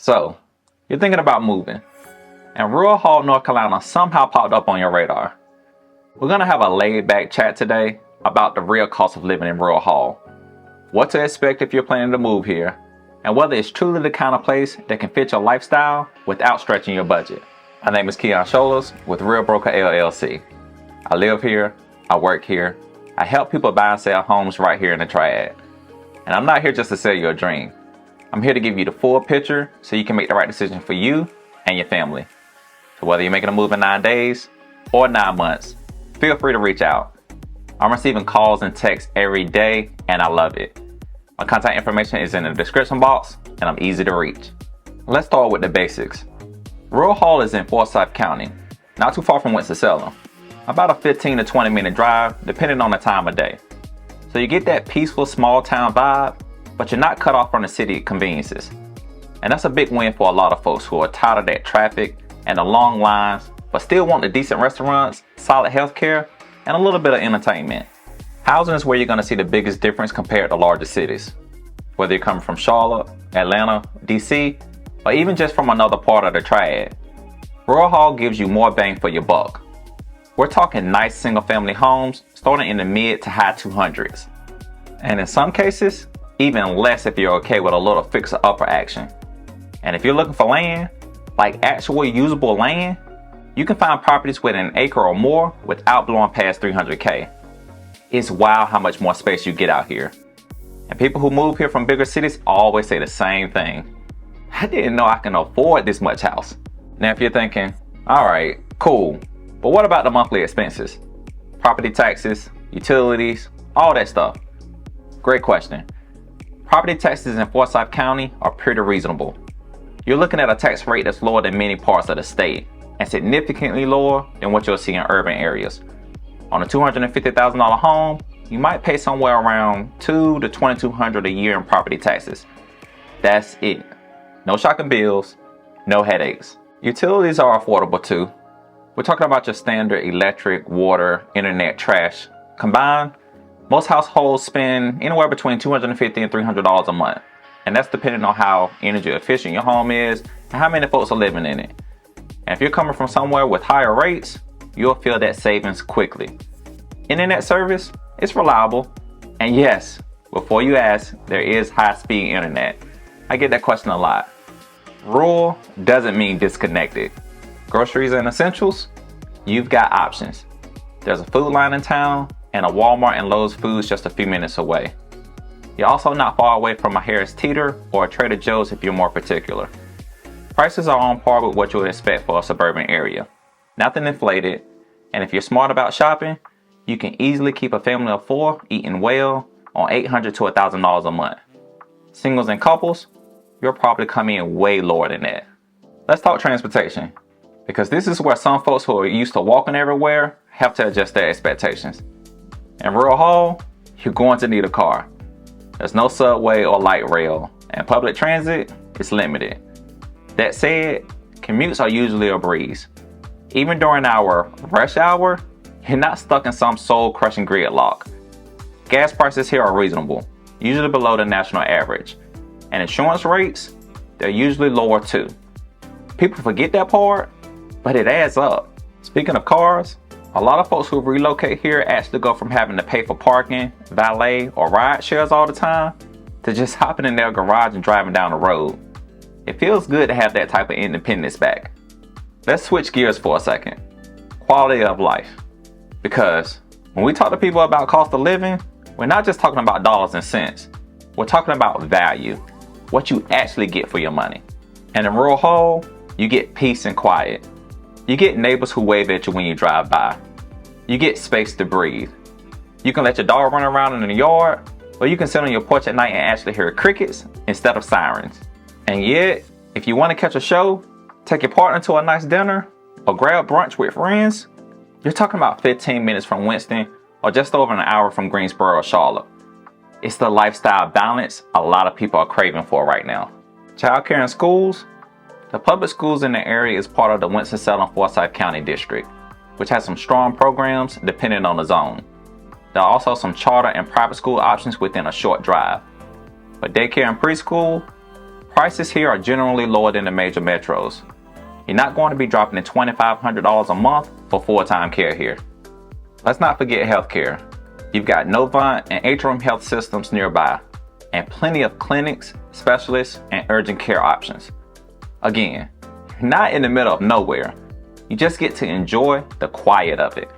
So, you're thinking about moving, and rural Hall, North Carolina somehow popped up on your radar. We're going to have a laid-back chat today about the real cost of living in rural Hall, what to expect if you're planning to move here, and whether it's truly the kind of place that can fit your lifestyle without stretching your budget. My name is Keon Sholas with Real Broker LLC. I live here, I work here, I help people buy and sell homes right here in the Triad. And I'm not here just to sell you a dream. I'm here to give you the full picture so you can make the right decision for you and your family. So whether you're making a move in 9 days or 9 months, feel free to reach out. I'm receiving calls and texts every day and I love it. My contact information is in the description box and I'm easy to reach. Let's start with the basics. Rural Hall is in Forsyth County, not too far from Winston-Salem. About a 15 to 20 minute drive depending on the time of day. So you get that peaceful small town vibe, but you're not cut off from the city conveniences. And that's a big win for a lot of folks who are tired of that traffic and the long lines, but still want the decent restaurants, solid healthcare, and a little bit of entertainment. Housing is where you're going to see the biggest difference compared to larger cities. Whether you're coming from Charlotte, Atlanta, DC, or even just from another part of the Triad, Rural Hall gives you more bang for your buck. We're talking nice single family homes starting in the mid to high 200s. And in some cases, even less if you're okay with a little fixer-upper action. And if you're looking for land, like actual usable land, you can find properties with an acre or more without blowing past 300K. It's wild how much more space you get out here. And people who move here from bigger cities always say the same thing. I didn't know I can afford this much house. Now if you're thinking, alright, cool, but what about the monthly expenses? Property taxes, utilities, all that stuff. Great question. Property taxes in Forsyth County are pretty reasonable. You're looking at a tax rate that's lower than many parts of the state and significantly lower than what you'll see in urban areas. On a $250,000 home, you might pay somewhere around $2,000 to $2,200 a year in property taxes. That's it. No shocking bills, no headaches. Utilities are affordable too. We're talking about your standard electric, water, internet, trash. Combined, most households spend anywhere between $250 and $300 a month. And that's depending on how energy efficient your home is and how many folks are living in it. And if you're coming from somewhere with higher rates, you'll feel that savings quickly. Internet service, it's reliable. And yes, before you ask, there is high-speed internet. I get that question a lot. Rural doesn't mean disconnected. Groceries and essentials, you've got options. There's a Food Line in town and a Walmart and Lowe's Foods just a few minutes away. You're also not far away from a Harris Teeter or a Trader Joe's if you're more particular. Prices are on par with what you would expect for a suburban area. Nothing inflated, and if you're smart about shopping, you can easily keep a family of 4 eating well on $800 to $1,000 a month. Singles and couples, you'll probably come in way lower than that. Let's talk transportation, because this is where some folks who are used to walking everywhere have to adjust their expectations. In Rural Hall, you're going to need a car. There's no subway or light rail, and public transit is limited. That said, commutes are usually a breeze. Even during our rush hour, you're not stuck in some soul-crushing gridlock. Gas prices here are reasonable, usually below the national average. And insurance rates, they're usually lower too. People forget that part, but it adds up. Speaking of cars, a lot of folks who relocate here actually go from having to pay for parking, valet, or ride shares all the time to just hopping in their garage and driving down the road. It feels good to have that type of independence back. Let's switch gears for a second. Quality of life. Because when we talk to people about cost of living, we're not just talking about dollars and cents. We're talking about value, what you actually get for your money. And in Rural Hall, you get peace and quiet. You get neighbors who wave at you when you drive by. You get space to breathe. You can let your dog run around in the yard, or you can sit on your porch at night and actually hear crickets instead of sirens. And yet, if you want to catch a show, take your partner to a nice dinner, or grab brunch with friends, you're talking about 15 minutes from Winston or just over an hour from Greensboro or Charlotte. It's the lifestyle balance a lot of people are craving for right now. Childcare and schools. The public schools in the area is part of the Winston-Salem Forsyth County District, which has some strong programs depending on the zone. There are also some charter and private school options within a short drive. For daycare and preschool, Prices here are generally lower than the major metros. You're not going to be dropping $2,500 a month for full-time care here. Let's not forget healthcare. You've got Novant and Atrium Health Systems nearby, and plenty of clinics, specialists, and urgent care options. Again, you're not in the middle of nowhere. You just get to enjoy the quiet of it.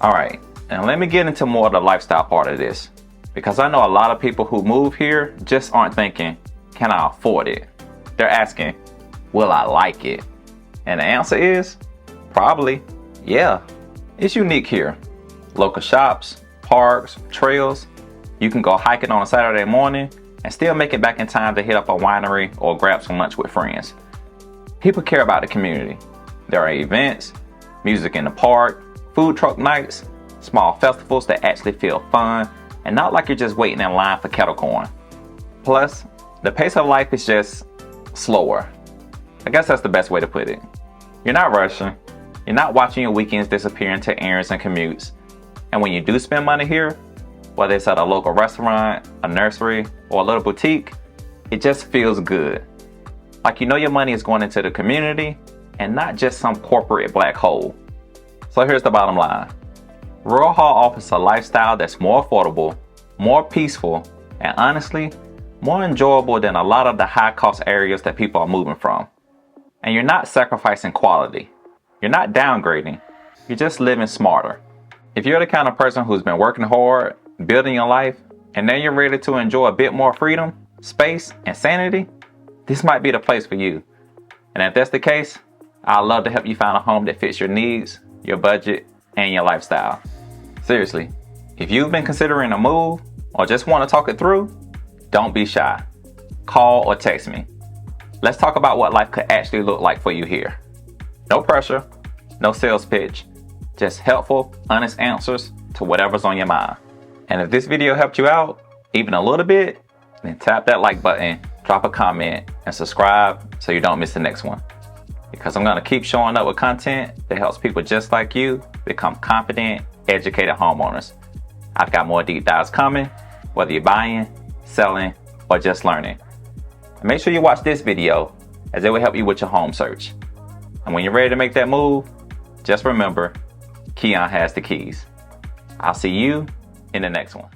Alright, now let me get into more of the lifestyle part of this, because I know a lot of people who move here just aren't thinking, can I afford it? They're asking, will I like it? And the answer is, probably, yeah. It's unique here. Local shops, parks, trails. You can go hiking on a Saturday morning and still make it back in time to hit up a winery or grab some lunch with friends. People care about the community. There are events, music in the park, food truck nights, small festivals that actually feel fun and not like you're just waiting in line for kettle corn. Plus, the pace of life is just slower. I guess that's the best way to put it. You're not rushing. You're not watching your weekends disappear into errands and commutes. And when you do spend money here, whether it's at a local restaurant, a nursery, or a little boutique, it just feels good. Like you know your money is going into the community and not just some corporate black hole. So here's the bottom line. Rural Hall offers a lifestyle that's more affordable, more peaceful, and honestly, more enjoyable than a lot of the high-cost areas that people are moving from. And you're not sacrificing quality. You're not downgrading. You're just living smarter. If you're the kind of person who's been working hard, building your life, and then you're ready to enjoy a bit more freedom, space, and sanity, this might be the place for you. And if that's the case, I'd love to help you find a home that fits your needs, your budget, and your lifestyle. Seriously, if you've been considering a move or just want to talk it through, don't be shy. Call or text me. Let's talk about what life could actually look like for you here. No pressure, no sales pitch, just helpful, honest answers to whatever's on your mind. And if this video helped you out, even a little bit, then tap that like button, drop a comment, and subscribe so you don't miss the next one. Because I'm gonna keep showing up with content that helps people just like you become confident, educated homeowners. I've got more deep dives coming, whether you're buying, selling, or just learning. And make sure you watch this video, as it will help you with your home search. And when you're ready to make that move, just remember, Keon has the keys. I'll see you in the next one.